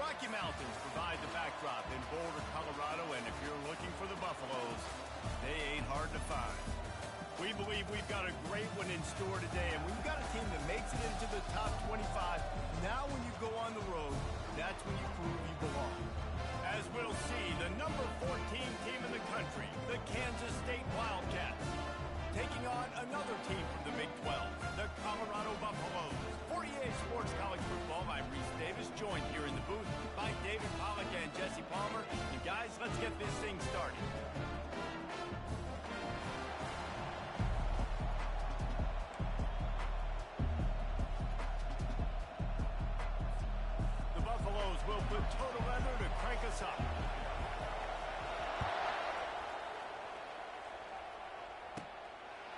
Rocky Mountains provide the backdrop in Boulder, Colorado, and if you're looking for the Buffaloes, they ain't hard to find. We believe we've got a great one in store today, and we've got a team that makes it into the top 25. Now when you go on the road, that's when you prove you belong. As we'll see, the number 14 team in the country, the Kansas State Wildcats, taking on another team from the Big 12, the Colorado Buffaloes. For EA Sports College Football, I'm Reese Davis, joined here in the booth by David Pollack and Jesse Palmer. And guys, let's get this thing started. The Buffaloes will put total leather to crank us up.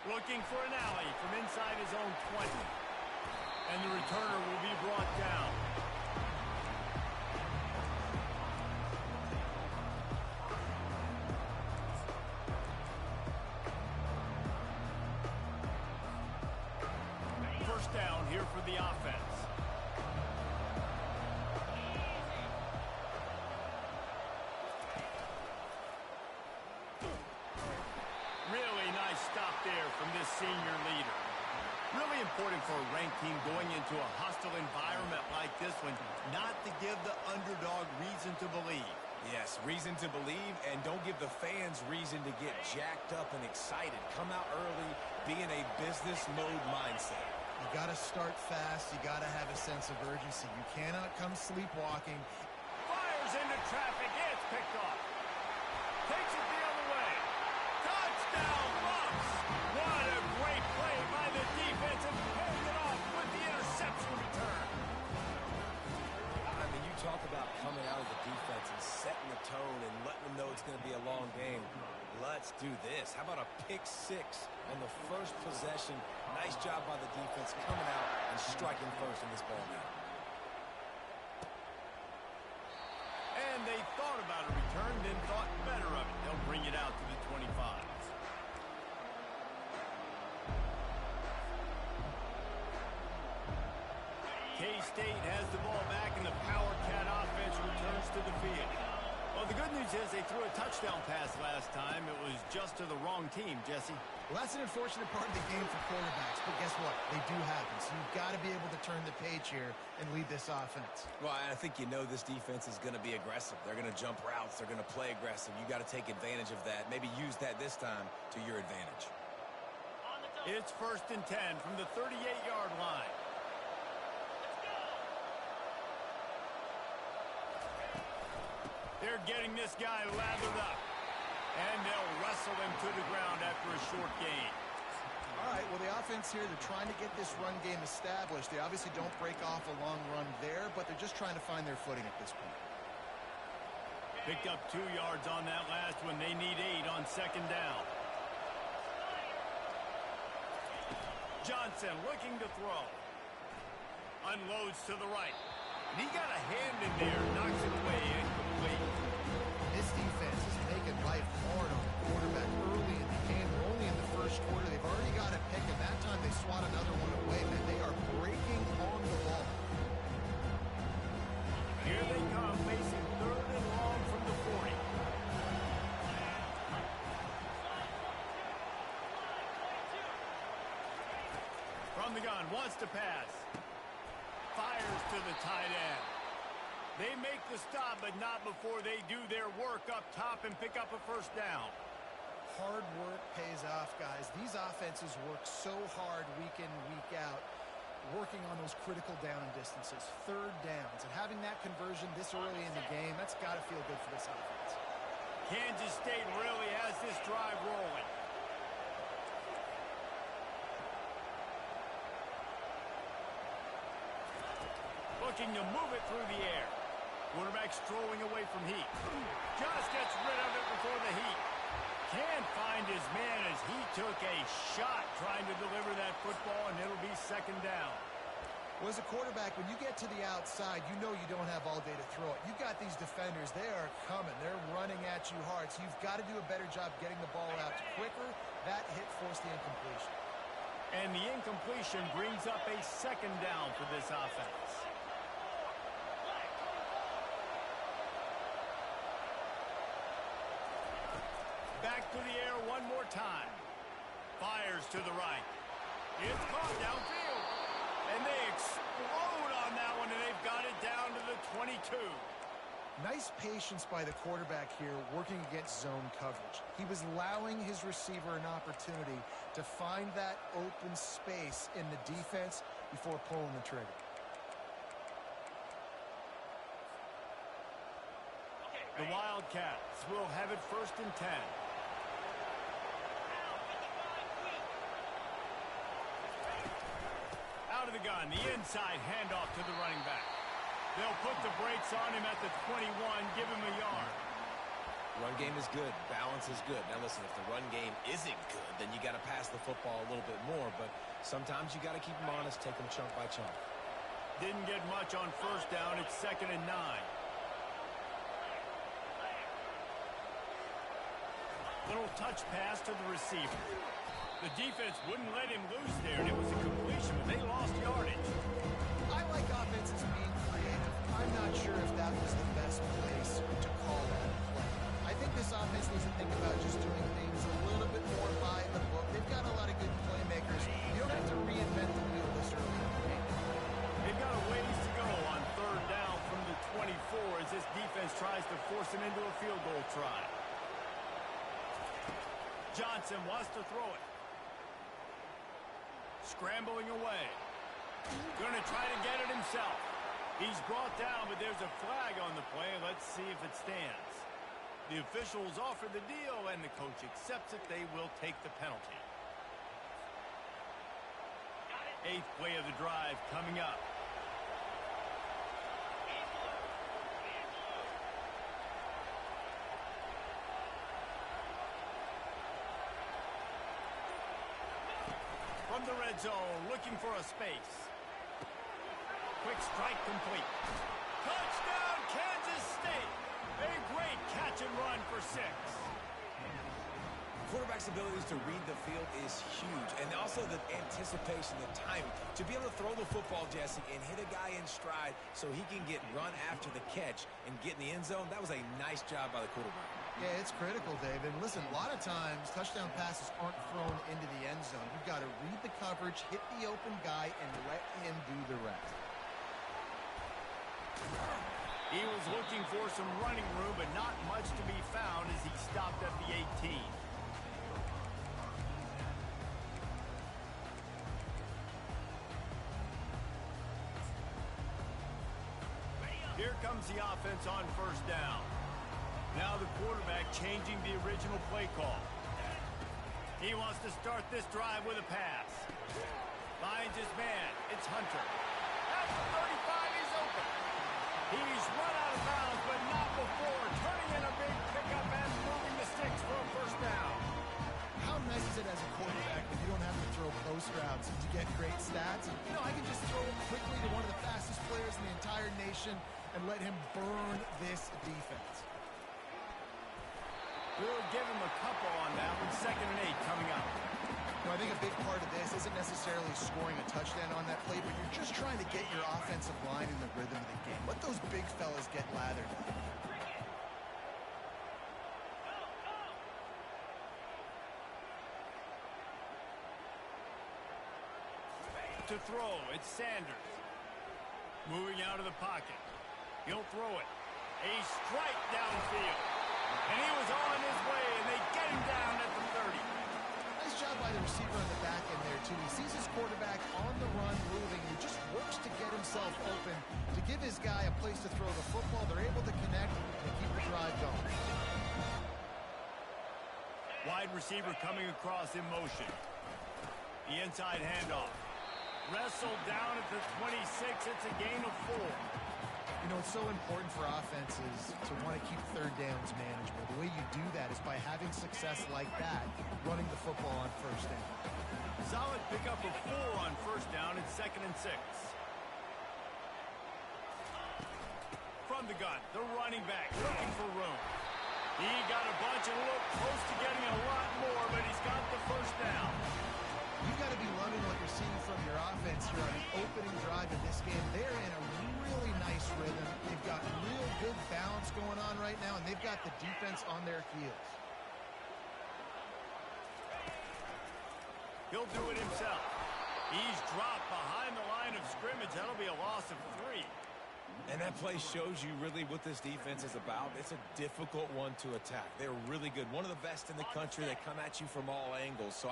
Looking for an alley from inside his own 20. And the returner will be brought down. First down here for the offense. Really nice stop there from this senior leader. Really important for a ranked team going into a hostile environment like this one, not to give the underdog reason to believe. Yes, reason to believe, and don't give the fans reason to get jacked up and excited. Come out early, be in a business mode mindset. You got to start fast. You got to have a sense of urgency. You cannot come sleepwalking. Fires into traffic. It's picked off. Takes it the other way. Touchdown, Bucks! What a great play by the defense and paying it off with the interception return. I mean, you talk about coming out of the defense and setting the tone and letting them know it's going to be a long game. Let's do this. How about a pick six on the first possession? Nice job by the defense coming out and striking first in this ball game. And they thought about a return, then thought better of it. They'll bring it out to the 25. K-State has the ball back, and the Power Cat offense returns to the field. Well, the good news is they threw a touchdown pass last time. It was just to the wrong team, Jesse. Well, that's an unfortunate part of the game for quarterbacks, but guess what? They do happen, so you've got to be able to turn the page here and lead this offense. Well, I think you know this defense is going to be aggressive. They're going to jump routes. They're going to play aggressive. You got to take advantage of that. Maybe use that this time to your advantage. It's 1st and 10 from the 38-yard line. They're getting this guy lathered up. And they'll wrestle him to the ground after a short gain. All right, well, the offense here, they're trying to get this run game established. They obviously don't break off a long run there, but they're just trying to find their footing at this point. Picked up 2 yards on that last one. They need 8 on 2nd down. Johnson looking to throw. Unloads to the right. And he got a hand in there, knocks it away, incomplete. This defense is making life hard on the quarterback early in the game. They're only in the first quarter. They've already got a pick, and that time they swat another one away. Man, they are breaking on the ball. Here they come, facing 3rd and long from the 40. From the gun, wants to pass. Fires to the tight end. They make the stop, but not before they do their work up top and pick up a 1st down. Hard work pays off, guys. These offenses work so hard week in, week out, working on those critical down and distances, 3rd downs. And having that conversion this early in the game, that's got to feel good for this offense. Kansas State really has this drive rolling. Looking to move it through the air. Quarterback strolling away from heat. Just gets rid of it before the heat. Can't find his man as he took a shot trying to deliver that football, and it'll be 2nd down. Well, as a quarterback, when you get to the outside, you know you don't have all day to throw it. You've got these defenders. They are coming. They're running at you hard, so you've got to do a better job getting the ball out quicker. That hit forced the incompletion. And the incompletion brings up a 2nd down for this offense. to the air one more time. Fires to the right. It's caught downfield. And they explode on that one, and they've got it down to the 22. Nice patience by the quarterback here working against zone coverage. He was allowing his receiver an opportunity to find that open space in the defense before pulling the trigger. The Wildcats will have it 1st and 10. Out of the gun, the inside handoff to the running back. They'll put the brakes on him at the 21, give him a yard. Run game is good. Balance is good. Now, listen, if the run game isn't good, then you got to pass the football a little bit more. But sometimes you got to keep them honest, take them chunk by chunk. Didn't get much on 1st down. It's 2nd and 9. Little touch pass to the receiver. The defense wouldn't let him loose there, and it was a completion, but they lost yardage. I like offenses being creative. I'm not sure if that was the best place to call that play. I think this offense needs to think about just doing things a little bit more by the book. They've got a lot of good playmakers. You don't have to reinvent the wheel this early in the game. They've got a ways to go on 3rd down from the 24 as this defense tries to force him into a field goal try. Johnson wants to throw it. Scrambling away. Going to try to get it himself. He's brought down, but there's a flag on the play. Let's see if it stands. The officials offer the deal, and the coach accepts it. They will take the penalty. 8th play of the drive coming up. From the red zone, looking for a space. Quick strike complete. Touchdown, Kansas State. A great catch and run for 6. Quarterback's abilities to read the field is huge, and also the anticipation, the timing. To be able to throw the football, Jesse, and hit a guy in stride so he can get run after the catch and get in the end zone, that was a nice job by the quarterback. Yeah, it's critical, David. Listen, a lot of times touchdown passes aren't thrown into the end zone. You've got to read the coverage, hit the open guy, and let him do the rest. He was looking for some running room, but not much to be found as he stopped at the 18. Here comes the offense on 1st down. Now the quarterback changing the original play call. He wants to start this drive with a pass. Finds his man. It's Hunter. At the 35, he's open. He's run out of bounds, but not before. Turning in a big pickup and moving the sticks for a 1st down. How nice is it as a quarterback that you don't have to throw post routes to get great stats? You know, I can just throw it quickly to one of the fastest players in the entire nation and let him burn this defense. We'll give him a couple on that one. 2nd and 8 coming up. Well, I think a big part of this isn't necessarily scoring a touchdown on that play, but you're just trying to get your offensive line in the rhythm of the game. Let those big fellas get lathered. To throw, it's Sanders. Moving out of the pocket. He'll throw it. A strike downfield. And he was on his way, and they get him down at the 30. Nice job by the receiver on the back end there, too. He sees his quarterback on the run moving. He just works to get himself open to give his guy a place to throw the football. They're able to connect and keep the drive going. Wide receiver coming across in motion. The inside handoff. Wrestled down at the 26. It's a gain of 4. You know, it's so important for offenses to want to keep 3rd downs manageable. The way you do that is by having success like that, running the football on 1st down. Solid pickup of 4 on 1st down. It's 2nd and 6. From the gun, the running back looking for room. He got a bunch and looked close to getting a lot more, but he's got the 1st down. You've got to be loving what you're seeing from your offense here on the opening drive of this game. They're in a really nice rhythm. They've got real good balance going on right now, and they've got the defense on their heels. He'll do it himself. He's dropped behind the line of scrimmage. That'll be a loss of 3. And that play shows you really what this defense is about. It's a difficult one to attack. They're really good. One of the best in the country. They come at you from all angles. So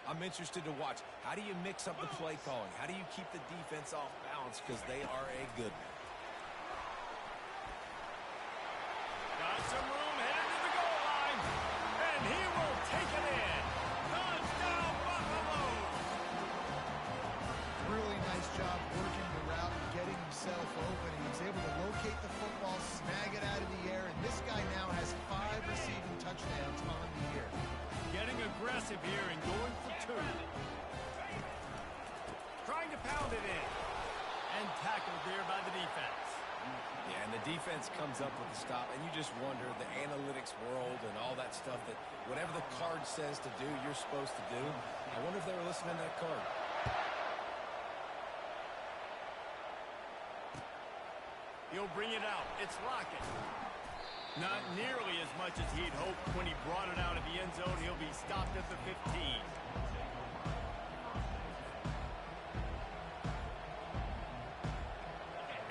I'm interested to watch. How do you mix up the play calling? How do you keep the defense off balance? Because they are a good one. Got some room, headed to the goal line. And he will take it in. Touchdown, Buffaloes! Really nice job working the route and getting himself open. He was able to locate the football, snag it out of the air, and this guy now has 5 receiving touchdowns on the year. Getting aggressive here and going for 2. Trying to pound it in. And tackled there by the defense. Yeah, and the defense comes up with the stop, and you just wonder, the analytics world and all that stuff, that whatever the card says to do, you're supposed to do. I wonder if they were listening to that card. He'll bring it out. It's Lockett. Not nearly as much as he'd hoped when he brought it out of the end zone. He'll be stopped at the 15.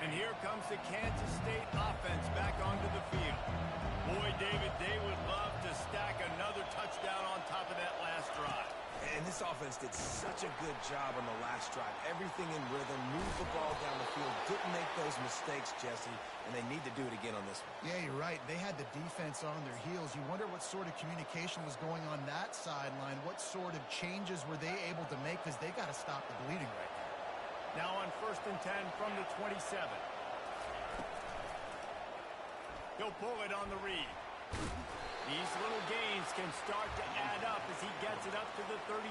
And here comes the Kansas State offense back onto the field. Boy, David, they would love to stack another touchdown on top of that last drive. And this offense did such a good job on the last drive. Everything in rhythm, moved the ball down the field, didn't make those mistakes, Jesse, and they need to do it again on this one. Yeah, you're right. They had the defense on their heels. You wonder what sort of communication was going on that sideline. What sort of changes were they able to make, because they got to stop the bleeding right now. Now on 1st and 10 from the 27. He'll pull it on the read. These little gains can start to add up as he gets it up to the 34.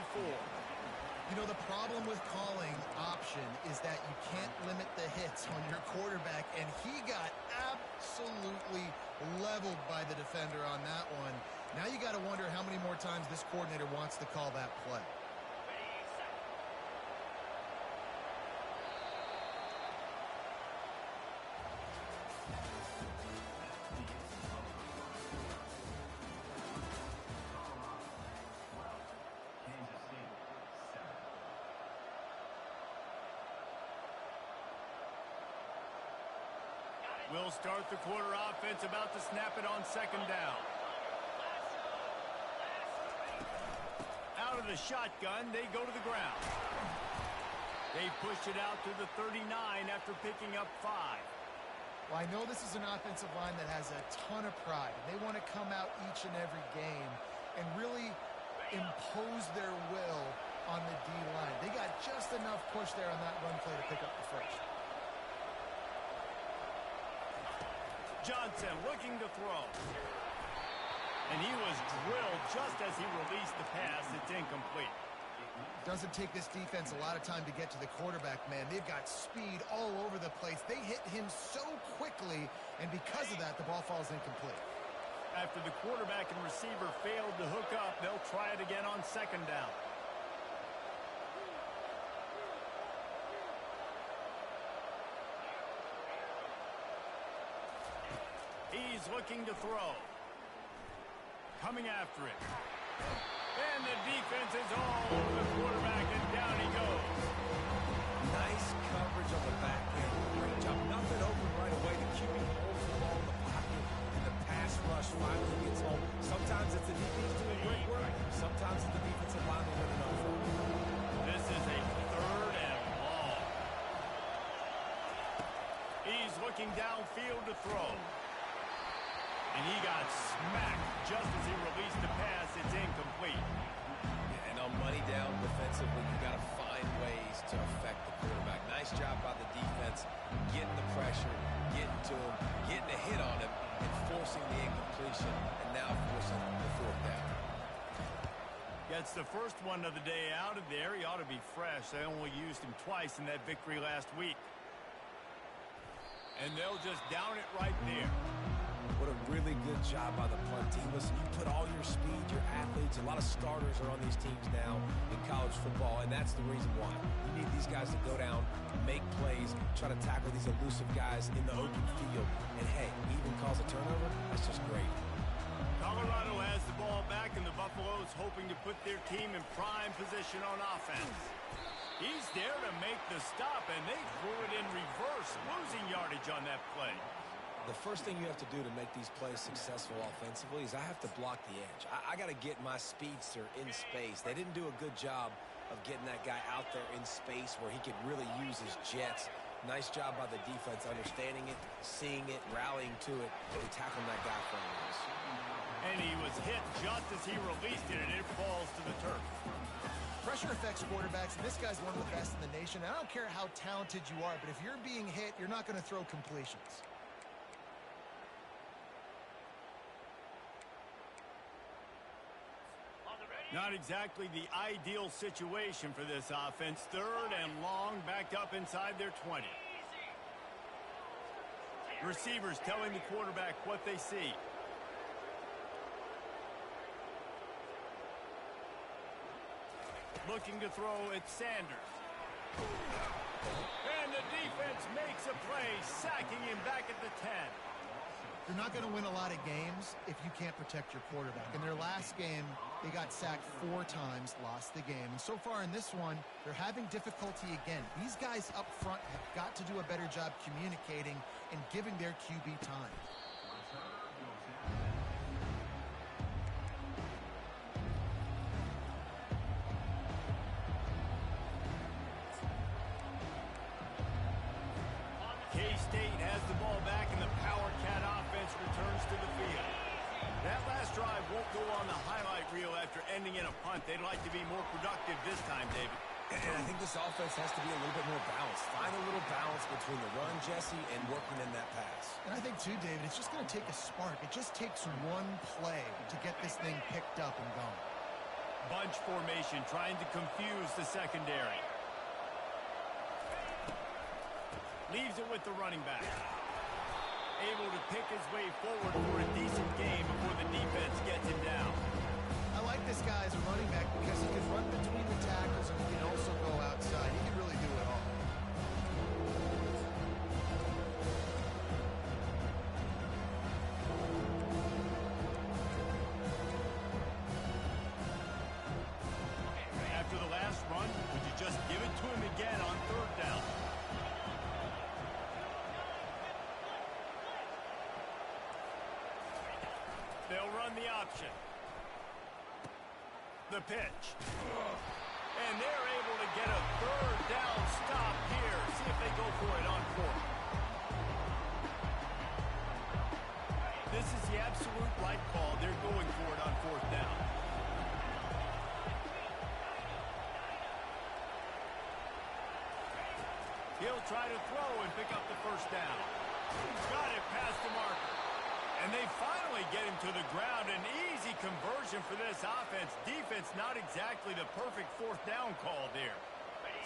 You know, the problem with calling option is that you can't limit the hits on your quarterback, and he got absolutely leveled by the defender on that one. Now you got to wonder how many more times this coordinator wants to call that play. We'll start the quarter offense, about to snap it on 2nd down. Out of the shotgun, they go to the ground. They push it out to the 39 after picking up 5. Well, I know this is an offensive line that has a ton of pride. They want to come out each and every game and really impose their will on the D-line. They got just enough push there on that run play to pick up the first. Johnson looking to throw. And he was drilled just as he released the pass. It's incomplete. Doesn't take this defense a lot of time to get to the quarterback, man. They've got speed all over the place. They hit him so quickly, and because of that, the ball falls incomplete. After the quarterback and receiver failed to hook up, they'll try it again on 2nd down. He's looking to throw. Coming after it. And the defense is all over the quarterback, and down he goes. Nice coverage on the back end. Great job. Nothing open right away. The QB holds the ball in the pocket, and the pass rush finally gets home. Sometimes it's the defense doing great work. Sometimes it's the defensive line running over. This is a 3rd and long. He's looking downfield to throw. And he got smacked just as he released the pass. It's incomplete. Yeah, and on money down defensively, you got to find ways to affect the quarterback. Nice job by the defense, getting the pressure, getting to him, getting a hit on him, and forcing the incompletion, and now forcing the 4th down. Gets the first one of the day out of there. He ought to be fresh. They only used him twice in that victory last week. And they'll just down it right there. What a really good job by the punt team. Listen, you put all your speed, your athletes, a lot of starters are on these teams now in college football, and that's the reason why. You need these guys to go down, make plays, try to tackle these elusive guys in the open field. And, hey, even cause a turnover, that's just great. Colorado has the ball back, and the Buffaloes hoping to put their team in prime position on offense. He's there to make the stop, and they threw it in reverse, losing yardage on that play. The first thing you have to do to make these plays successful offensively is I have to block the edge. I got to get my speedster in space. They didn't do a good job of getting that guy out there in space where he could really use his jets. Nice job by the defense understanding it, seeing it, rallying to it, and tackling that guy for a loss. And he was hit just as he released it, and it falls to the turf. Pressure affects quarterbacks, and this guy's one of the best in the nation. I don't care how talented you are, but if you're being hit, you're not going to throw completions. Not exactly the ideal situation for this offense. Third and long, backed up inside their 20. Receivers telling the quarterback what they see. Looking to throw at Sanders. And the defense makes a play, sacking him back at the 10. You're not going to win a lot of games if you can't protect your quarterback. In their last game, they got sacked 4 times, lost the game. And so far in this one, they're having difficulty again. These guys up front have got to do a better job communicating and giving their QB time. K-State has the ball back, and the Power Cat offense returns to the field. That last drive won't go on the highlight reel after ending in a punt. They'd like to be more productive this time, David. And I think this offense has to be a little bit more balanced. Find a little balance between the run, Jesse, and working in that pass. And I think, too, David, it's just going to take a spark. It just takes one play to get this thing picked up and going. Bunch formation, trying to confuse the secondary. Leaves it with the running back. Able to pick his way forward for a decent game before the defense gets him down. I like this guy as a running back because he can run between the tackles and he can also go outside. He can really do it all. After the last run, would you just give it to him again on third down? They'll run the option. The pitch. And they're able to get a third down stop here. See if they go for it on fourth. This is the absolute right call. They're going for it on fourth down. He'll try to throw and pick up the first down. Got it past the marker. And they finally get him to the ground. An easy conversion for this offense. Defense not exactly the perfect fourth down call there.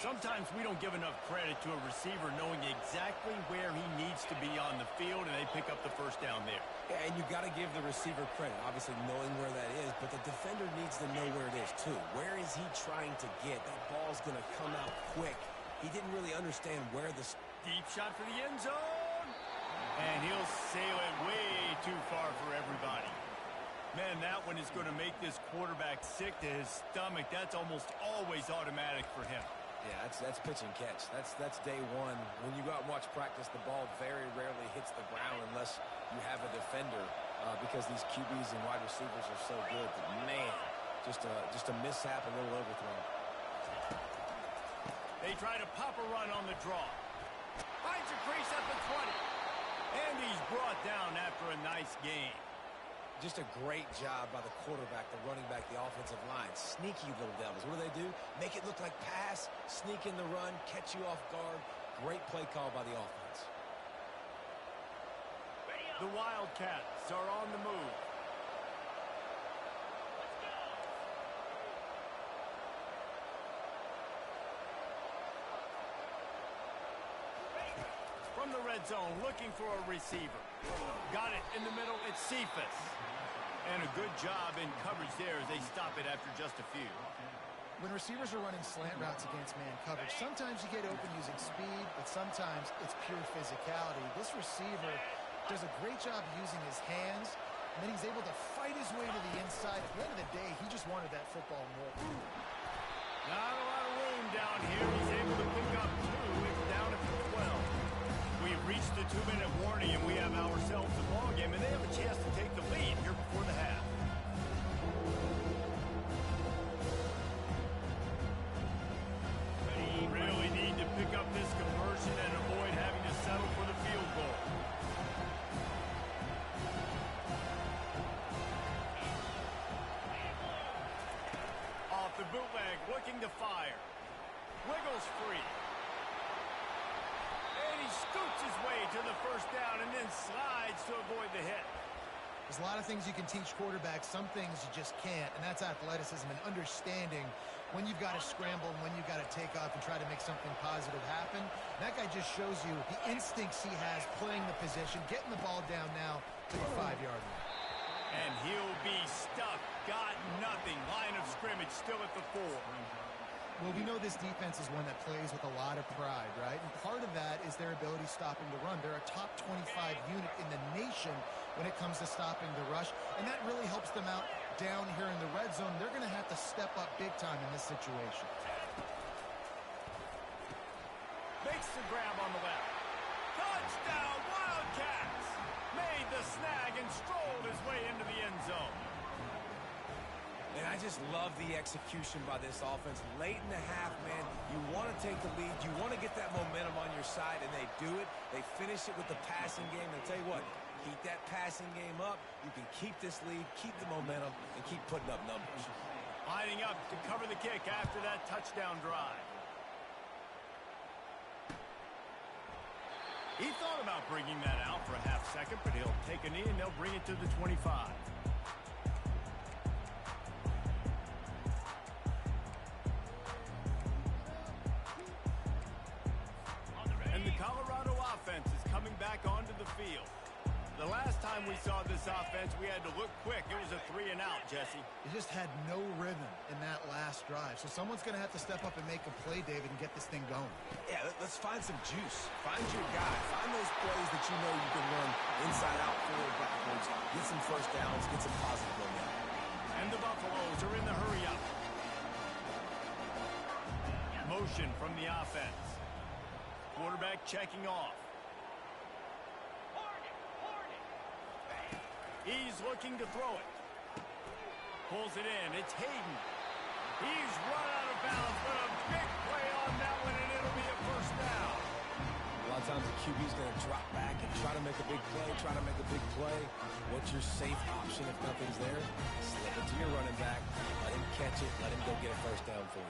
Sometimes we don't give enough credit to a receiver knowing exactly where he needs to be on the field, and they pick up the first down there. Yeah, and you got to give the receiver credit, obviously knowing where that is, but the defender needs to know where it is too. Where is he trying to get? That ball's going to come out quick. He didn't really understand where the... Deep shot for the end zone. And he'll sail it way too far for everybody. Man, that one is going to make this quarterback sick to his stomach. That's almost always automatic for him. Yeah, that's pitch and catch. That's day one. When you go out and watch practice, the ball very rarely hits the ground unless you have a defender because these QBs and wide receivers are so good. But man, just a mishap, a little overthrow. They try to pop a run on the draw. Finds a crease at the 20. And he's brought down after a nice game. Just a great job by the quarterback, the running back, the offensive line. Sneaky little devils. What do? Make it look like pass, sneak in the run, catch you off guard. Great play call by the offense. The Wildcats are on the move. From the red zone, looking for a receiver. Got it in the middle, it's Cephas. And a good job in coverage there as they stop it after just a few. When receivers are running slant routes against man coverage, sometimes you get open using speed, but sometimes it's pure physicality. This receiver does a great job using his hands and then he's able to fight his way to the inside. At the end of the day, he just wanted that football more. Not a lot of room down here. He's able to pick up 2. It's down at the 12. We've reached the 2-minute warning, and we have ourselves a ball game, and they have a chance to take the lead here before the half. Really need to pick up this conversion and avoid having to settle for the field goal. Off the bootleg, looking to fire. Wiggles free. And he scoots his way to the first down and then slides to avoid the hit. There's a lot of things you can teach quarterbacks. Some things you just can't, and that's athleticism and understanding when you've got to scramble and when you've got to take off and try to make something positive happen. And that guy just shows you the instincts he has playing the position, getting the ball down now to the 5-yard line. And he'll be stuck. Got nothing. Line of scrimmage still at the 4. Well, we know this defense is one that plays with a lot of pride, right? And part of that is their ability stopping the run. They're a top 25 unit in the nation when it comes to stopping the rush, and that really helps them out down here in the red zone. They're going to have to step up big time in this situation. Makes the grab on the left. Touchdown, Wildcats! Made the snag and strolled his way into the end zone. And I just love the execution by this offense. Late in the half, man, you want to take the lead. You want to get that momentum on your side, and they do it. They finish it with the passing game. And I'll tell you what, keep that passing game up. You can keep this lead, keep the momentum, and keep putting up numbers. Lining up to cover the kick after that touchdown drive. He thought about bringing that out for a half second, but he'll take a knee and they'll bring it to the 25. And the Colorado offense is coming back onto the field. The last time we saw this offense, we had to look quick. It was a 3-and-out, Jesse. He just had no rhythm in that last drive. So someone's going to have to step up and make a play, David, and get this thing going. Yeah, let's find some juice. Find your guy. Find those plays that you know you can run inside out, forward, backwards. Get some first downs. Get some positive momentum. And the Buffaloes are in the hurry-up. Motion from the offense. Quarterback checking off. He's looking to throw it. Pulls it in. It's Hayden. He's run out of bounds, but a big play on that one, and it'll be a first down. A lot of times the QB's going to drop back and try to make a big play, What's your safe option if nothing's there? Slip it to your running back. Let him catch it. Let him go get a first down for you.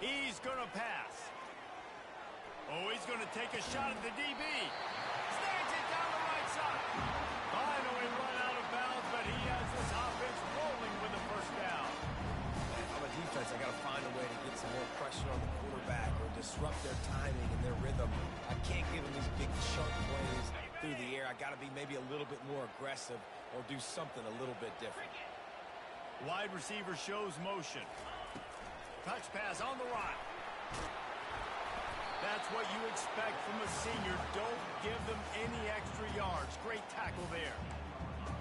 He's going to pass. Oh, he's going to take a shot at the DB. Snags it down the right side. Finally run out of bounds, but he has this offense rolling with the first down. On the defense, I got to find a way to get some more pressure on the quarterback or disrupt their timing and their rhythm. I can't give them these big chunk plays through the air. I got to be maybe a little bit more aggressive or do something a little bit different. Wide receiver shows motion. Touch pass on the right. That's what you expect from a senior. Don't give them any extra yards. Great tackle there.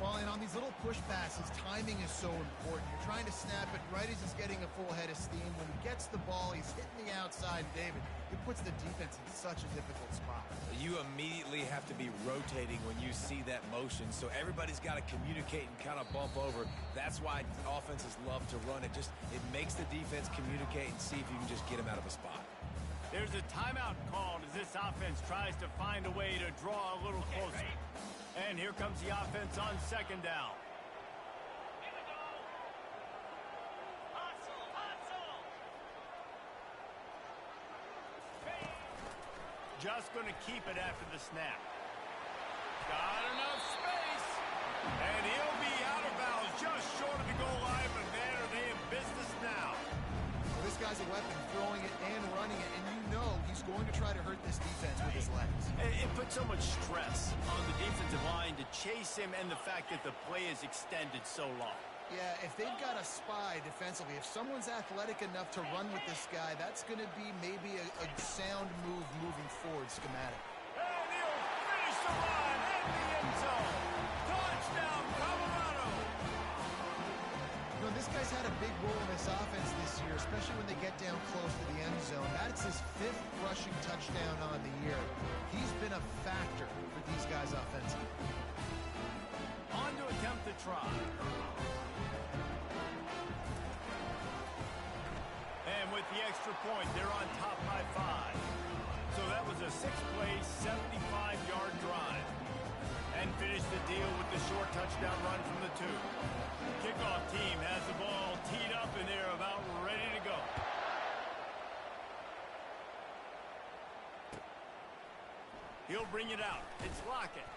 Well, and on these little push passes, timing is so important. You're trying to snap it right as he's getting a full head of steam. When he gets the ball, he's hitting the outside. David, it puts the defense in such a difficult spot. You immediately have to be rotating when you see that motion, so everybody's got to communicate and kind of bump over. That's why offenses love to run it. It makes the defense communicate and see if you can just get them out of a spot. There's a timeout called as this offense tries to find a way to draw a little closer. And here comes the offense on second down. Just going to keep it after the snap. Got enough space. And he'll be out of bounds just short of the goal line, but man, are they in business now. Well, this guy's a weapon, throwing it and running it, and you know he's He's going to try to hurt this defense with his legs. It puts so much stress on the defensive line to chase him and the fact that the play is extended so long. Yeah, if they've got a spy defensively, if someone's athletic enough to run with this guy, that's going to be maybe a sound move moving forward schematic. And he'll finish the run in the end zone. Touchdown, Colorado! You know, this guy's had a big role in this offense this year, especially when they get down close to the end zone. That's his 5th rushing touchdown on the year. He's been a factor for these guys offensively. On to attempt the try. And with the extra point, they're on top by 5. So that was a 6-play, 75-yard drive. And finished the deal with the short touchdown run from the 2. Kickoff team has the ball teed up, and they're about ready to go. He'll bring it out. It's Lockett.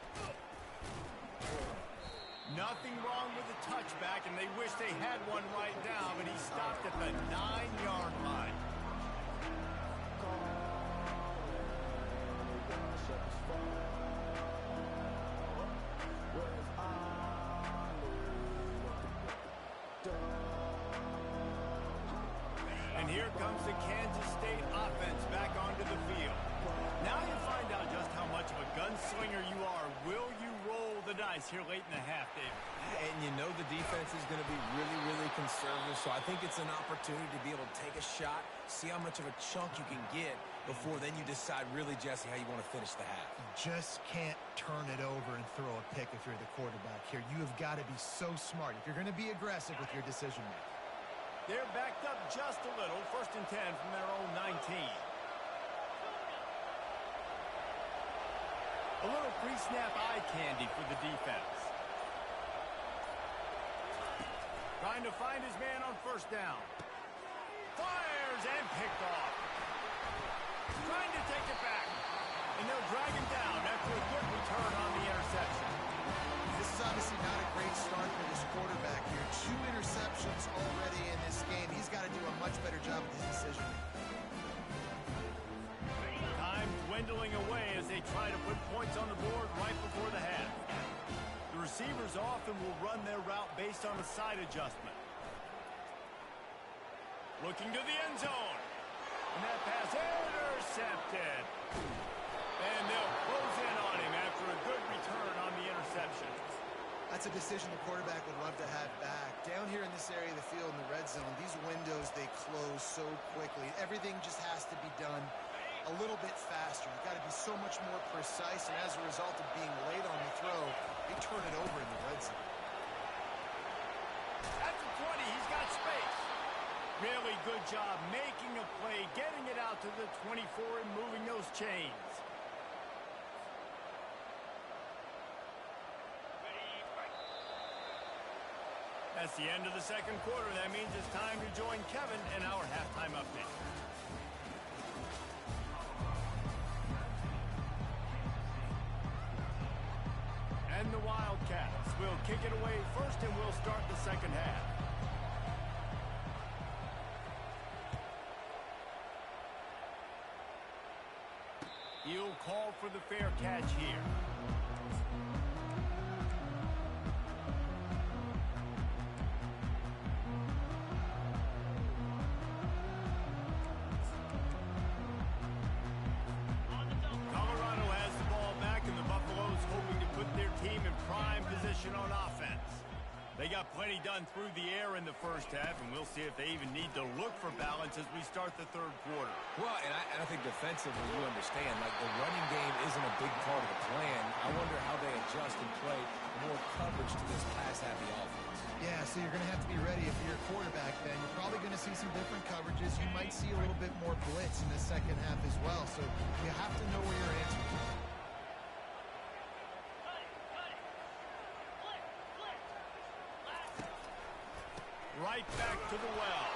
Nothing wrong with the touchback, and they wish they had one right now, but he stopped at the 9-yard line. And here comes the Kansas State offense back onto the field. Now you find out just how much of a gunslinger you are. Will you roll the dice here late in the half, David? And you know the defense is going to be really, really conservative, so I think it's an opportunity to be able to take a shot, see how much of a chunk you can get before then you decide really, Jesse, how you want to finish the half. You just can't turn it over and throw a pick if you're the quarterback here. You have got to be so smart if you're going to be aggressive with your decision making. They're backed up just a little. 1st and 10 from their own 19. A little pre-snap eye candy for the defense. Trying to find his man on 1st down. Fires and picked off. Trying to take it back. And they'll drag him down after a good return on the interception. This is obviously not a great start for this quarterback here. 2 interceptions already in this game. He's got to do a much better job with his decision making. Time dwindling away as they try to put points on the board right before the half. The receivers often will run their route based on a side adjustment. Looking to the end zone. And that pass intercepted. And they'll close in on him after a good return on the interception. That's a decision the quarterback would love to have back. Down here in this area of the field in the red zone, these windows, they close so quickly. Everything just has to be done a little bit faster. You've got to be so much more precise, and as a result of being late on the throw, they turn it over in the red zone. At the 20, he's got space. Really good job making a play, getting it out to the 24 and moving those chains. That's the end of the 2nd quarter. That means it's time to join Kevin in our halftime update. And the Wildcats will kick it away first, and we'll start the 2nd half. He'll call for the fair catch here. Colorado has the ball back, and the Buffaloes hoping to put their team in prime position on offense. They got plenty done through the air in the 1st half, and we'll see if they even need to look for balance as we start the 3rd quarter. Well, and I think defensively, you understand, like the running game isn't a big part of the plan. I wonder how they adjust and play more coverage to this pass-happy offense. Yeah, so you're going to have to be ready if you're a quarterback then. You're probably going to see some different coverages. You might see a little bit more blitz in the 2nd half as well, so you have to know where your answers are. Right back to the well.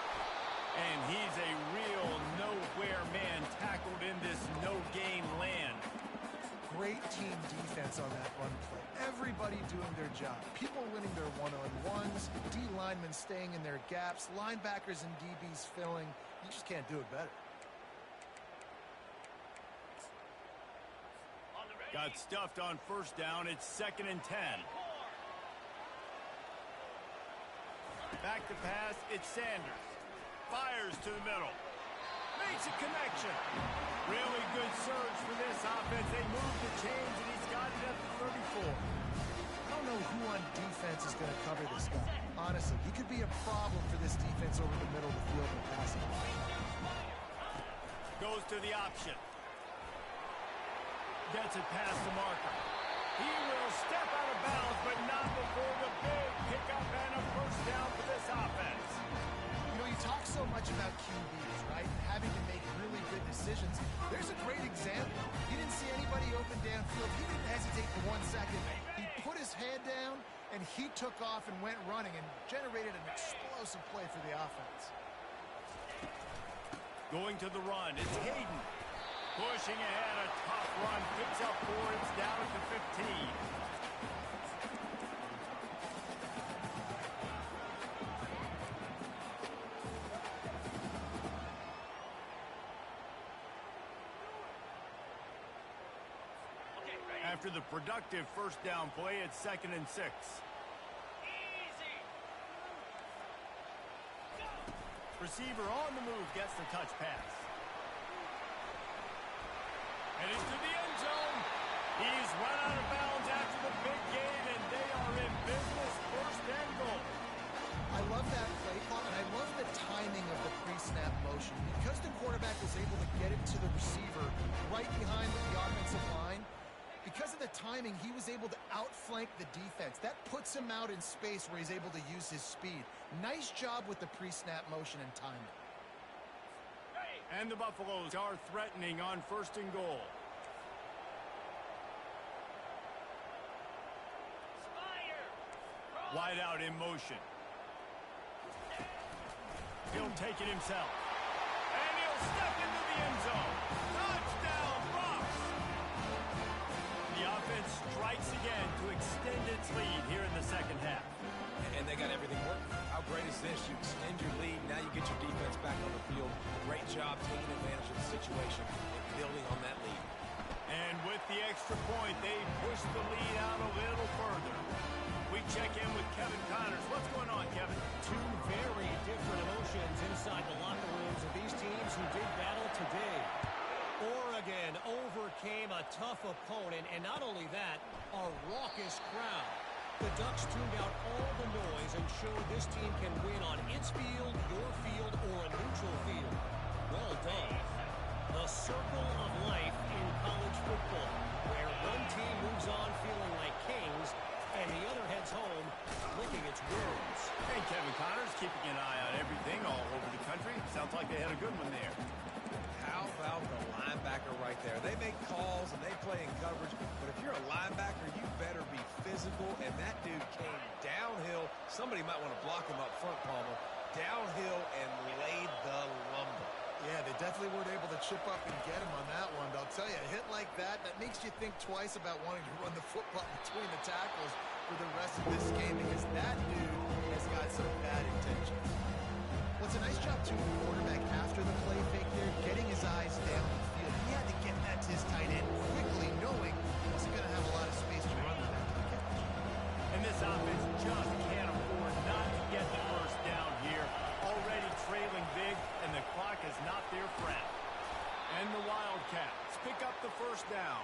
And he's a real nowhere man tackled in this no-gain land. Great team defense on that run play. Everybody doing their job. People winning their one-on-ones, D linemen staying in their gaps, linebackers and DBs filling. You just can't do it better. Got stuffed on first down. It's 2nd and 10. Back to pass. It's Sanders. Fires to the middle. Makes a connection. Really good surge for this offense. They move the chains, and he's got it at the 34. I don't know who on defense is going to cover this guy. Honestly, he could be a problem for this defense over the middle of the field in passing. Goes to the option. Gets it past the marker. He will step out of bounds, but not before the big pickup and a first down for this offense. You know, you talk so much about QBs, right? Having to make really good decisions. There's a great example. He didn't see anybody open downfield. He didn't hesitate for 1 second. He put his head down, and he took off and went running and generated an explosive play for the offense. Going to the run. It's Hayden. Pushing ahead, a tough run. Picks up 4. It's down at the 15. After the productive first down play, it's 2nd and 6. Receiver on the move gets the touch pass. And into the end zone. He's run out of bounds after the big gain, and they are in business. 1st and goal. I love that play call, and I love the timing of the pre-snap motion. Because the quarterback was able to get it to the receiver right behind the offensive line, because of the timing, he was able to outflank the defense. That puts him out in space where he's able to use his speed. Nice job with the pre-snap motion and timing. And the Buffaloes are threatening on 1st and goal. Wide out in motion. He'll take it himself. And he'll step into the end zone. Touchdown, Bucs! The offense strikes again to extend its lead here in the 2nd half. And they got everything working. How great is this? You extend your lead. Now you get your defense back on the field. Great job taking advantage of the situation and building on that lead. And with the extra point, they push the lead out a little further. We check in with Kevin Connors. What's going on, Kevin? Two very different emotions inside the locker rooms of these teams who did battle today. Oregon overcame a tough opponent, and not only that, a raucous crowd. The Ducks tuned out all the noise and showed this team can win on its field, your field, or a neutral field. Well done. The circle of life in college football, where one team moves on feeling like kings, and the other heads home licking its wounds. Hey, Kevin Connors, keeping an eye on everything all over the country. Sounds like they had a good one there. How about the linebacker right there? They make calls and they play in coverage, but if you're a linebacker, you better be physical, and that dude came downhill. Somebody might want to block him up front, Palmer. Downhill and laid the lumber. Yeah, they definitely weren't able to chip up and get him on that one. But I'll tell you, a hit like that makes you think twice about wanting to run the football between the tackles for the rest of this game, because that dude has got some bad intentions. Well, it's a nice job, too, the quarterback after the play fake there, getting his eyes down the field. He had to get that to his tight end quickly, knowing he wasn't going to have a lot of space to run with after the catch. And this offense just can't afford not to get the first down here. Already trailing big, and the clock is not their friend. And the Wildcats pick up the first down.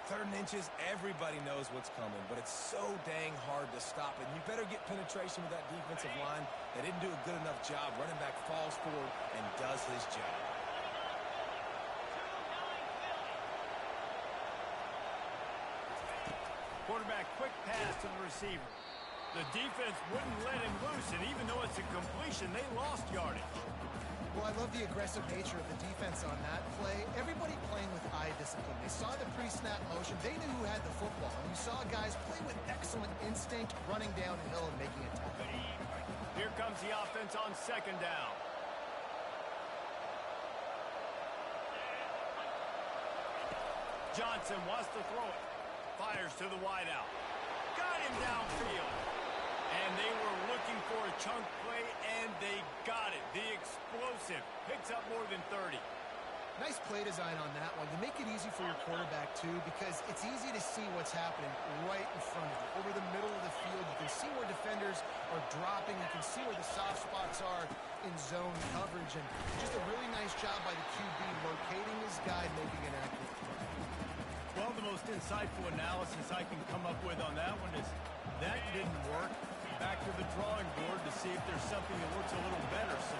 3rd and inches, everybody knows what's coming, but it's so dang hard to stop it. You better get penetration with that defensive line. They didn't do a good enough job. Running back falls forward and does his job. Quarterback quick pass to the receiver. The defense wouldn't let him loose, and even though it's a completion, they lost yardage. Well, I love the aggressive nature of the defense on that play. Everybody playing with eye discipline. They saw the pre-snap motion. They knew who had the football. And you saw guys play with excellent instinct, running downhill and making a tackle. Here comes the offense on 2nd down. Johnson wants to throw it. Fires to the wideout. Got him downfield. And they were looking for a chunk play, and they got it. The explosive picks up more than 30. Nice play design on that one. You make it easy for your quarterback, too, because it's easy to see what's happening right in front of you. Over the middle of the field, you can see where defenders are dropping. You can see where the soft spots are in zone coverage. And just a really nice job by the QB locating his guy, making an accurate play. Well, the most insightful analysis I can come up with on that one is that didn't work. Back to the drawing board to see if there's something that works a little better. So,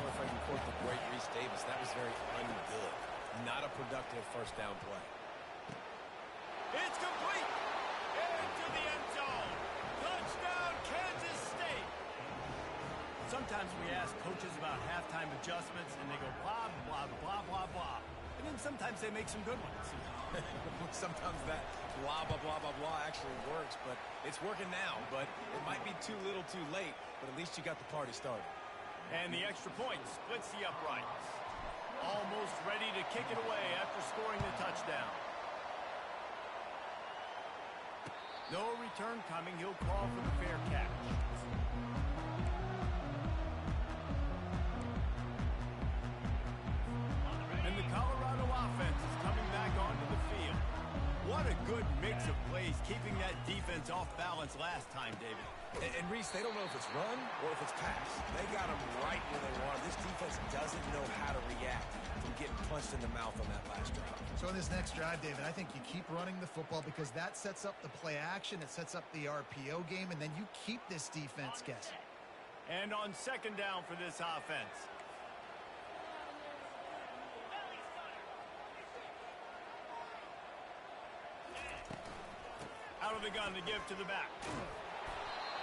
Or if I can quote the great Reese Davis, that was very ungood. Not a productive first down play. it's complete into the end zone. Touchdown, Kansas State. Sometimes we ask coaches about halftime adjustments, and they go blah, blah, blah, blah, blah. And then sometimes they make some good ones. Sometimes that blah, blah, blah, blah, blah actually works, but it's working now. But it might be too little too late, but at least you got the party started. And the extra point splits the uprights. Almost ready to kick it away after scoring the touchdown. No return coming. He'll call for the fair catch. And the Colorado offense is coming back onto the field. What a good mix of plays, keeping that defense off balance last time, David. And Reese, they don't know if it's run or if it's pass. They got them right where they want. This defense doesn't know how to react from getting punched in the mouth on that last drive. So in this next drive, David, I think you keep running the football because that sets up the play action, it sets up the RPO game, and then you keep this defense guessing. And on second down for this offense. Out of the gun to give to the back.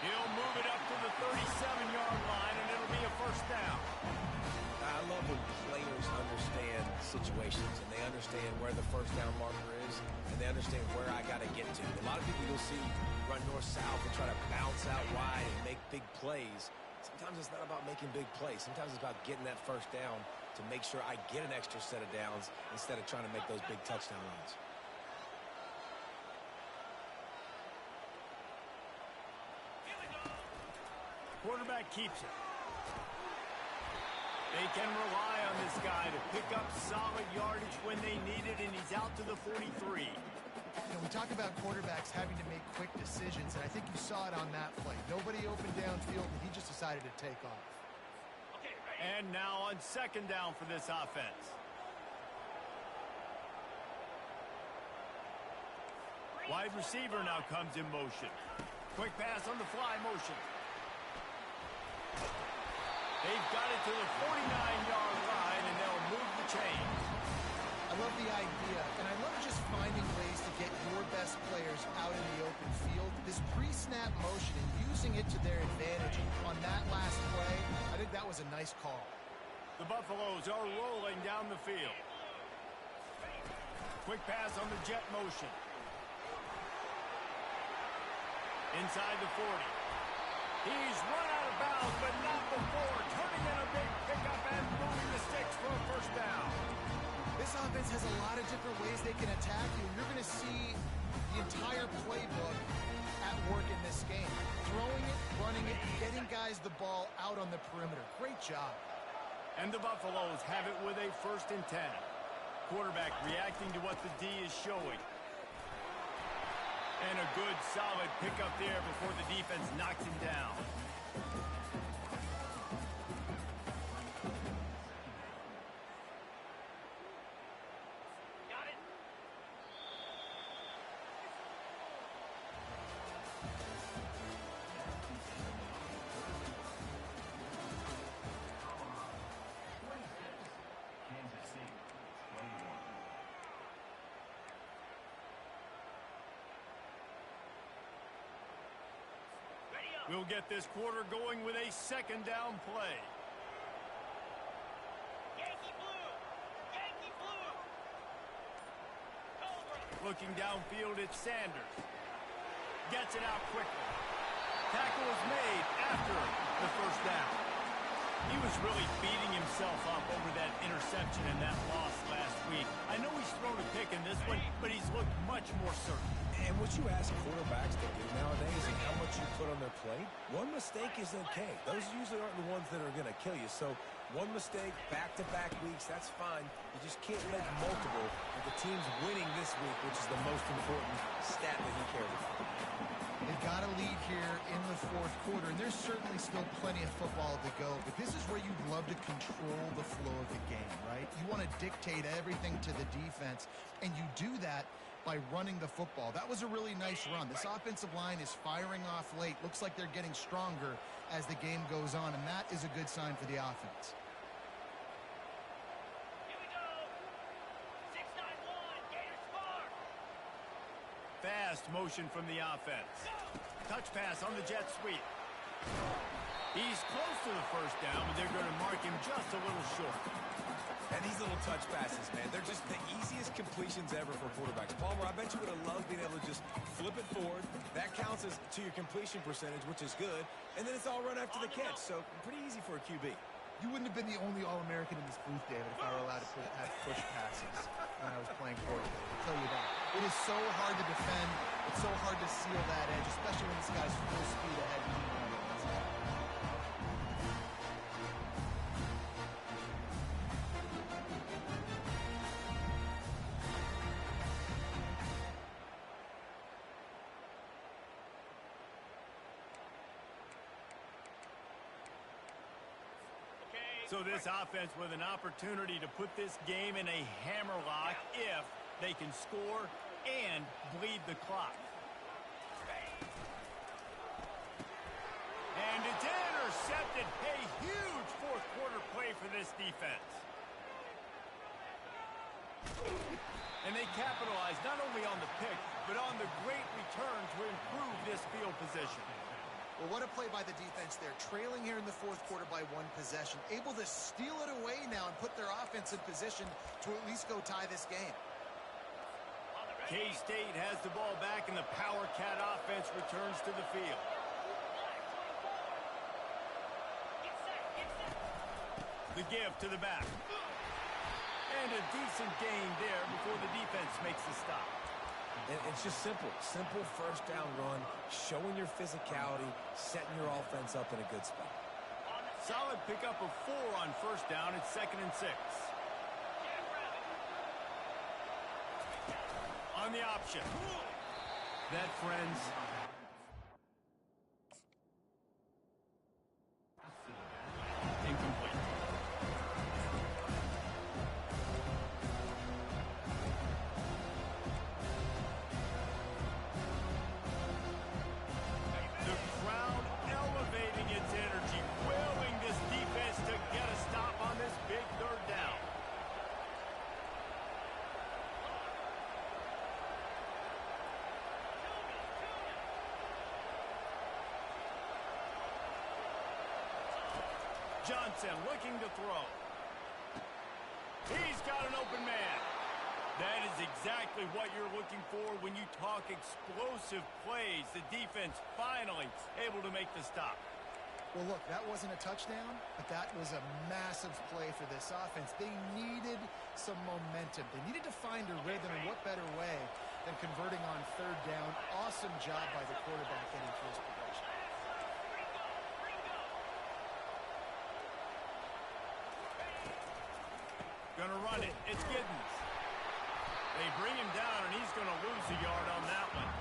He'll move it up to the 37-yard line, and it'll be a first down. I love when players understand situations, and they understand where the first down marker is, and they understand where I got to get to. A lot of people you'll see run north-south and try to bounce out wide and make big plays. Sometimes it's not about making big plays. Sometimes it's about getting that first down to make sure I get an extra set of downs instead of trying to make those big touchdown runs. Quarterback keeps it. They can rely on this guy to pick up solid yardage when they need it, and he's out to the 43. You know, we talk about quarterbacks having to make quick decisions, and I think you saw it on that play. Nobody opened downfield, and he just decided to take off. And now on second down for this offense. Wide receiver now comes in motion. Quick pass on the fly motion. They've got it to the 49-yard line, and they'll move the chains. I love the idea, and I love just finding ways to get your best players out in the open field. This pre-snap motion and using it to their advantage on that last play, I think that was a nice call. The Buffaloes are rolling down the field. Quick pass on the jet motion. Inside the 40. He's run out of bounds, but not before turning in a big pickup and moving the sticks for a first down. This offense has a lot of different ways they can attack you. You're going to see the entire playbook at work in this game. Throwing it, running it, getting guys the ball out on the perimeter. Great job. And the Buffaloes have it with a 1st and 10. Quarterback reacting to what the D is showing. And a good, solid pickup there before the defense knocks him down. Got it. We'll get this quarter going with a second down play. Yankee blue! Yankee blue! Cobra. Looking downfield, it's Sanders. Gets it out quickly. Tackle is made after the first down. He was really beating himself up over that interception and that loss last week. I know he's thrown a pick in this one, but he's looked much more certain. And what you ask quarterbacks to do nowadays and how much you put on their plate, one mistake is okay. Those usually aren't the ones that are going to kill you. So one mistake, back-to-back weeks, that's fine. You just can't make multiple. But the team's winning this week, which is the most important stat that he cares about. They've got a lead here in the fourth quarter, and there's certainly still plenty of football to go, but this is where you'd love to control the flow of the game, right? You want to dictate everything to the defense, and you do that by running the football. That was a really nice run. This offensive line is firing off late. Looks like they're getting stronger as the game goes on, and that is a good sign for the offense. Fast motion from the offense. Touch pass on the jet sweep. He's close to the first down, but they're going to mark him just a little short. And these little touch passes, man, they're just the easiest completions ever for quarterbacks. Palmer, I bet you would have loved being able to just flip it forward. That counts as to your completion percentage, which is good. And then it's all run after the catch, so pretty easy for a QB. You wouldn't have been the only All-American in this booth, David, if I were allowed to have push passes when I was playing quarterback. I'll tell you that. It is so hard to defend. It's so hard to seal that edge, especially when this guy's full speed ahead. So this offense with an opportunity to put this game in a hammerlock if they can score and bleed the clock. And it's intercepted. A huge fourth quarter play for this defense. And they capitalized not only on the pick, but on the great return to improve this field position. Well, what a play by the defense there. Trailing here in the fourth quarter by one possession. Able to steal it away now and put their offense in position to at least go tie this game. K-State has the ball back, and the Power Cat offense returns to the field. The give to the back. And a decent gain there before the defense makes the stop. And it's just simple first down run, showing your physicality, setting your offense up in a good spot. Solid pickup of 4 on first down. It's 2nd and 6. On the option. That, friends, incomplete. The crowd elevating its energy, willing this defense to get a stop on this big third down. Johnson looking to throw. He's got an open man. That is exactly what you're looking for when you talk explosive plays. The defense finally able to make the stop. Well, look, that wasn't a touchdown, but that was a massive play for this offense. They needed some momentum. They needed to find a rhythm, and what better way than converting on third down. Awesome job by the quarterback getting to his progression. Gonna run it. It's Giddens. They bring him down, and he's going to lose a yard on that one.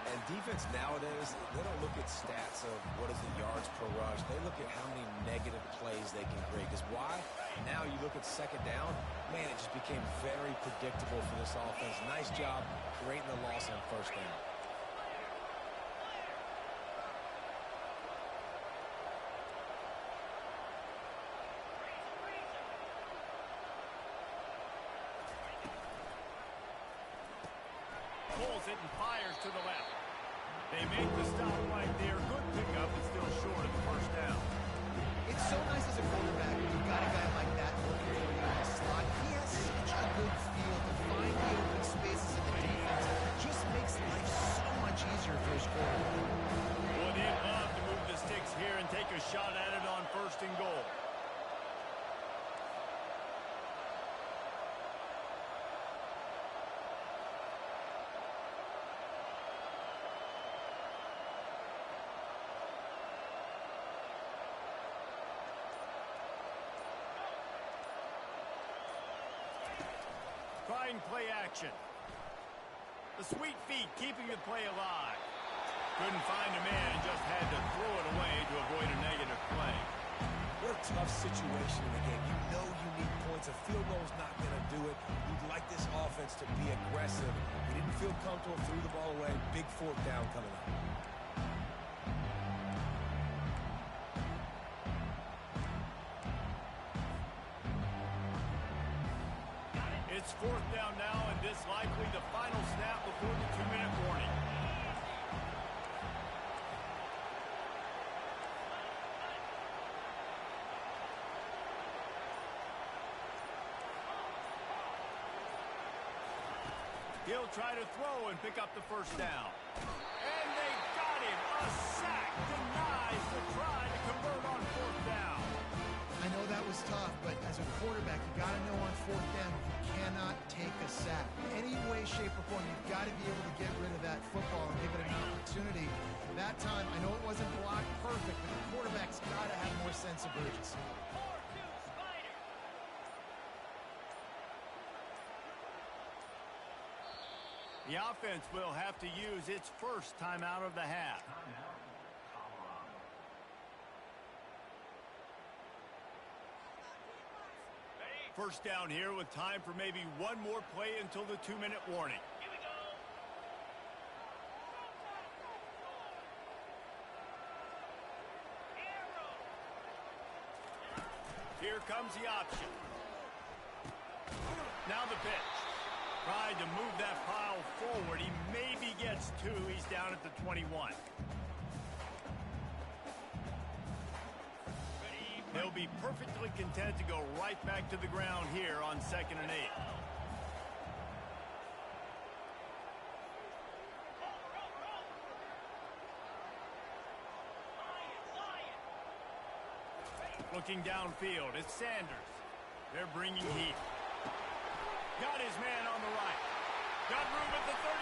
And defense nowadays, they don't look at stats of what is the yards per rush. They look at how many negative plays they can create. Because why? Now you look at second down, man, it just became very predictable for this offense. Nice job creating the loss on first down. Pulls it and fires to the left. They make the stop right there. Good pickup, but still short of the first down. It's so nice as a quarterback when you've got a guy like that looking for you in the slot. He has such a good feel to find the open spaces in the defense. It just makes life so much easier for his quarterback. Well, they'd love to move the sticks here and take a shot at it on 1st and goal. trying play action. The sweet feet keeping the play alive. Couldn't find a man and just had to throw it away to avoid a negative play. What a tough situation in the game. You know you need points. A field goal's not going to do it. You'd like this offense to be aggressive. You didn't feel comfortable, threw the ball away. Big fourth down coming up. It's fourth down now, and this likely the final snap before the 2-minute warning. He'll try to throw and pick up the first down. And they got him. A sack denies the try to convert on fourth down. I know that was tough, but as a quarterback, you got to know on fourth down, you cannot take a sack. Any way, shape, or form, you've got to be able to get rid of that football and give it an opportunity. That time, I know it wasn't blocked perfect, but the quarterback's got to have more sense of urgency. The offense will have to use its first timeout of the half. First down here with time for maybe one more play until the 2-minute warning. Here we go. Here comes the option. Now the pitch. Tried to move that pile forward. He maybe gets 2. He's down at the 21. He'll be perfectly content to go right back to the ground here on 2nd and 8. Looking downfield, it's Sanders. They're bringing heat. Got his man on the right. Got room at the 35.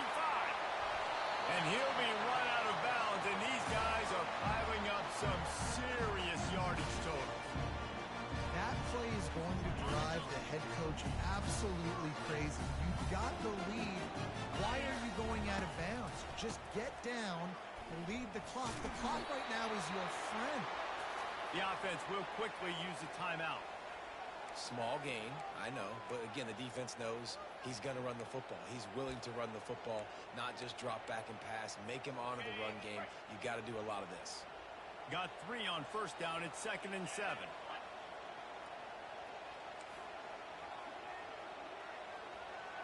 And he'll be run out of bounds, and these guys are piling up some serious yardage total. That play is going to drive the head coach absolutely crazy. You've got the lead. Why are you going out of bounds? Just get down, lead the clock. The clock right now is your friend. The offense will quickly use a timeout. Small gain, I know, but again, the defense knows he's going to run the football. He's willing to run the football, not just drop back and pass, make him honor the run game. You got to do a lot of this. Got 3 on first down. It's 2nd and 7.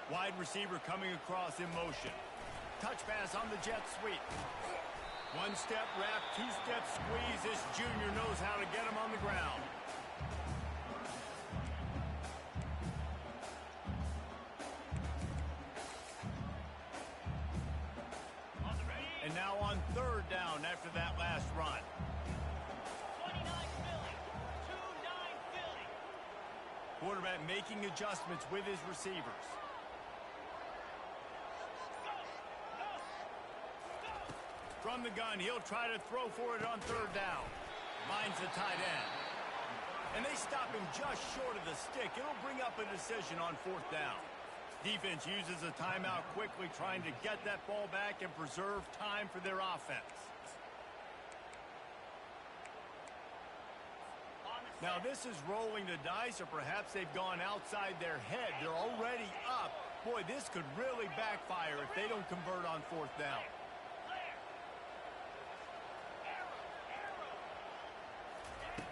Wide receiver coming across in motion. Touch pass on the jet sweep. 1-step wrap, 2-step squeeze. This junior knows how to get him on the ground. And now on 3rd down after that last run. 29 Philly. 2-9 Philly. Quarterback making adjustments with his receivers. From the gun, he'll try to throw for it on 3rd down. Finds the tight end. And they stop him just short of the stick. It'll bring up a decision on 4th down. Defense uses a timeout quickly, trying to get that ball back and preserve time for their offense. Now this is rolling the dice, or perhaps they've gone outside their head. They're already up. Boy, this could really backfire if they don't convert on 4th down.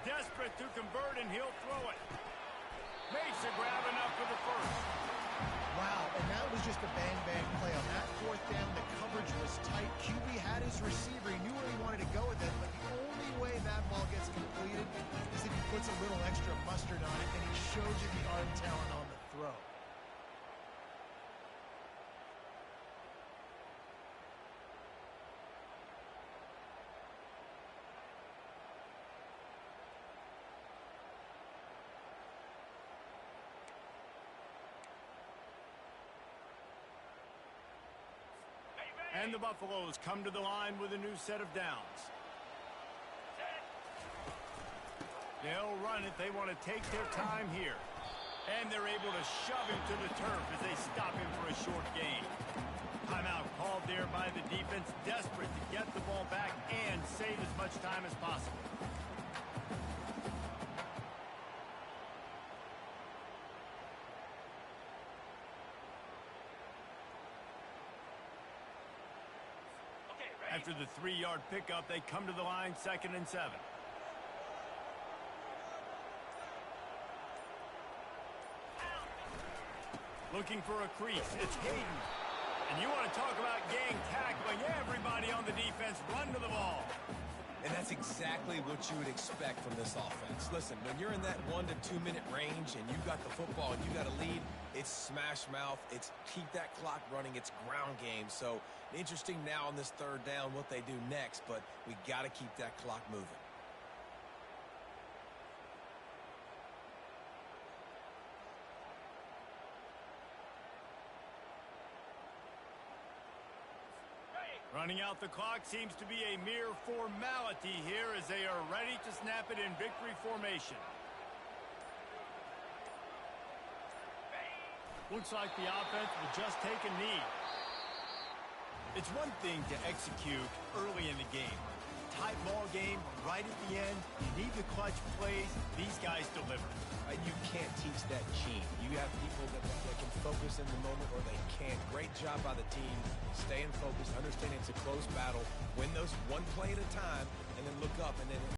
Desperate to convert, and he'll throw it. Makes a grab enough for the first. Wow, and that was just a bang-bang play. On that 4th down, the coverage was tight. QB had his receiver. He knew where he wanted to go with it, but the only way that ball gets completed is if he puts a little extra mustard on it, and he shows you the arm talent on the throw. And the Buffaloes come to the line with a new set of downs. They'll run it. They want to take their time here. And they're able to shove him to the turf as they stop him for a short gain. Timeout called there by the defense, desperate to get the ball back and save as much time as possible. After the 3-yard pickup, they come to the line 2nd and 7. Looking for a crease. It's Hayden. And you want to talk about gang tackling. Everybody on the defense run to the ball. And that's exactly what you would expect from this offense. Listen, when you're in that 1 to 2 minute range and you got the football and you got a lead, it's smash mouth, it's keep that clock running, it's ground game. So interesting now on this 3rd down what they do next, but we got to keep that clock moving. Running out the clock seems to be a mere formality here as they are ready to snap it in victory formation. Looks like the offense will just take a knee. It's one thing to execute early in the game. Tight ball game, right at the end, you need the clutch plays. These guys deliver. You can't teach that gene. You have people that can focus in the moment or they can't. Great job by the team, staying focused, understanding it's a close battle, win those one play at a time, and then look up and then